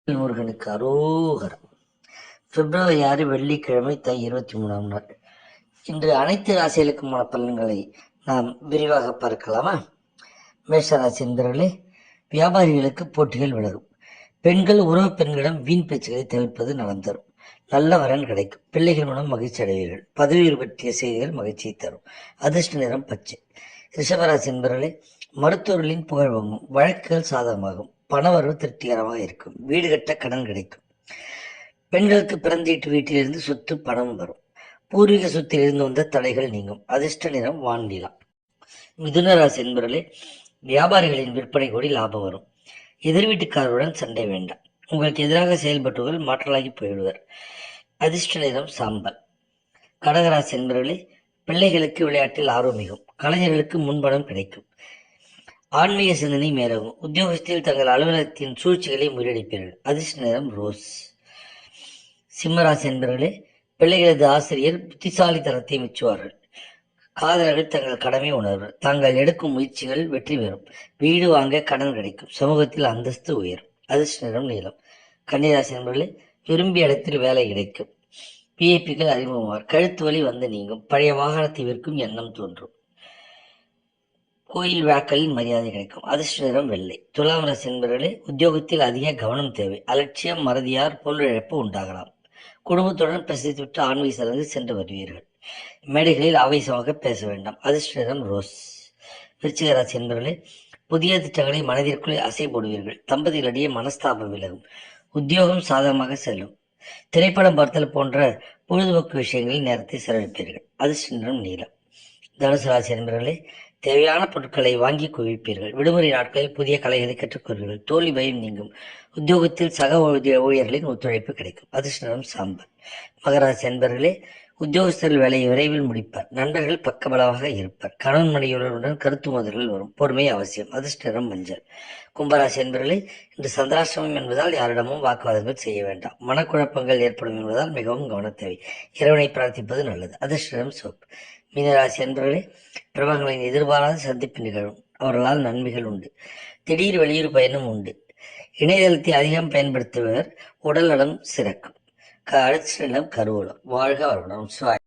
முருகனுக்கு அரோகரம். பிப்ரவரி 6 வெள்ளிக்கிழமை, தை 23ஆம் நாள். இன்று அனைத்து ராசிகளுக்குமான பலன்களை நாம் விரிவாக பார்க்கலாமா? மேஷராசி என்பவர்களே, வியாபாரிகளுக்கு போட்டிகள் வளரும். பெண்கள் உறவு பெண்களிடம் வீண் பேச்சுகளை தவிர்ப்பது நலம் தரும். நல்ல வரன் கிடைக்கும். பிள்ளைகள் மூலம் மகிழ்ச்சி அடைவீர்கள். பதவி உயர்வு பற்றிய செய்திகள் மகிழ்ச்சியை தரும். அதிர்ஷ்ட நிறம் பச்சை. ரிஷபராசி என்பவர்களே, மருத்துவர்களின் புகழ் வாங்கும். வழக்குகள் சாதகமாகும். பணவரவு திருப்திகரமாக இருக்கும். வீடு கட்ட கடன் கிடைக்கும். பெண்களுக்கு பிறந்தீட்டு வீட்டிலிருந்து சொத்து பணம் வரும். பூர்வீக சொத்திலிருந்து வந்த தடைகள் நீங்கும். அதிர்ஷ்ட நிறம் வான்நிலா. மிதுன ராசி என்பவர்களே, வியாபாரிகளின் விற்பனை கூடி லாபம் வரும். எதிர் வீட்டுக்காரருடன் சண்டை வேண்டாம். உங்களுக்கு எதிராக செயல்பட்டவர்கள் மாற்றலாகி போய்விடுவர். அதிர்ஷ்ட நிறம் சாம்பல். கடகராசி என்பவர்களே, பிள்ளைகளுக்கு விளையாட்டில் ஆர்வம் மிகும். கலைஞர்களுக்கு முன்பணம் கிடைக்கும். ஆன்மீக சிந்தனை மேலவும். உத்தியோகத்தில் தங்கள் அலுவலகத்தின் சூழ்ச்சிகளை முறியடிப்பீர்கள். அதிர்ஷ்ட நிறம் ரோஸ். சிம்மராசி என்பவர்களே, பிள்ளைகளது ஆசிரியர் புத்திசாலித்தனத்தை மெச்சுவார்கள். காதலர்கள் தங்கள் கடமை உணர்வர். தாங்கள் எடுக்கும் முயற்சிகள் வெற்றி பெறும். வீடு வாங்க கடன் கிடைக்கும். சமூகத்தில் அந்தஸ்து உயரும். அதிர்ஷ்ட நிறம் நீலம். கன்னிராசி என்பவர்களே, விரும்பிய இடத்தில் வேலை கிடைக்கும். விஐபிகள் அறிமுகமாவார். கழுத்து வலி வந்து நீங்கும். பழைய வாகனத்தை விற்கும் எண்ணம் தோன்றும். கோயில் விழாக்களில் மரியாதை கிடைக்கும். அதிர்ஷ்ட நிறம் வெள்ளை. துலாம் ராசி என்பவர்களே, உத்தியோகத்தில் அதிக கவனம் தேவை. அலட்சியம், மறதியார், பொருள் இழப்பு உண்டாகலாம். குடும்பத்துடன் பிரசித்திவிட்டு ஆன்மீக சடங்கு சென்று வருவீர்கள். மேடைகளில் ஆவேசமாக பேச வேண்டாம். அதிர்ஷ்ட நிறம் ரோஸ். விருச்சிக ராசி என்பவர்களே, புதிய திட்டங்களை மனதிற்குள்ளே அசை போடுவீர்கள். தம்பதிகளிடையே மனஸ்தாபம் விலகும். உத்தியோகம் சாதகமாக செல்லும். திரைப்படம் பார்த்தல் போன்ற பொழுதுபோக்கு விஷயங்களில் நேரத்தை செலவழிப்பீர்கள். அதிர்ஷ்ட நிறம் நீலம். தனுசு ராசி என்பவர்களே, தேவையான பொருட்களை வாங்கி குவிப்பீர்கள். விடுமுறை நாட்களில் புதிய கலைகளை கற்றுக்கொள்வீர்கள். தோல்வி பயம் நீங்கும். உத்தியோகத்தில் சக ஊழியர்களின் ஒத்துழைப்பு கிடைக்கும். அதிர்ஷ்ட நிறம் சாம்பல். மகராசி என்பவர்களே, உத்தியோகஸ்தர்கள் வேலையை விரைவில் முடிப்பார். நண்பர்கள் பக்கபலமாக இருப்பார். கணவன் மனைவியுடன் கருத்து மோதல்கள் வரும். பொறுமை அவசியம். அதிர்ஷ்ட நிறம் மஞ்சள். கும்பராசி என்பவர்களே, இன்று சந்திராஷ்டமம் என்பதால் யாரிடமும் வாக்குவாதங்கள் செய்ய வேண்டாம். மனக்குழப்பங்கள் ஏற்படும் என்பதால் மிகவும் கவனம் தேவை. இறைவனை பிரார்த்திப்பது நல்லது. அதிர்ஷ்ட நிறம் சிவப்பு. மீனராசி என்பவர்களே, பிரபலங்களின் எதிர்பாராத சந்திப்பு நிகழும். அவர்களால் நன்மைகள் உண்டு. திடீர் வெளியூர் பயணம் உண்டு. இணையதளத்தை அதிகம் பயன்படுத்துபவர் உடல் நலம் சிறக்கும். அடுத்த நிலம் கருவூலம். வாழ்க வளமுடன்.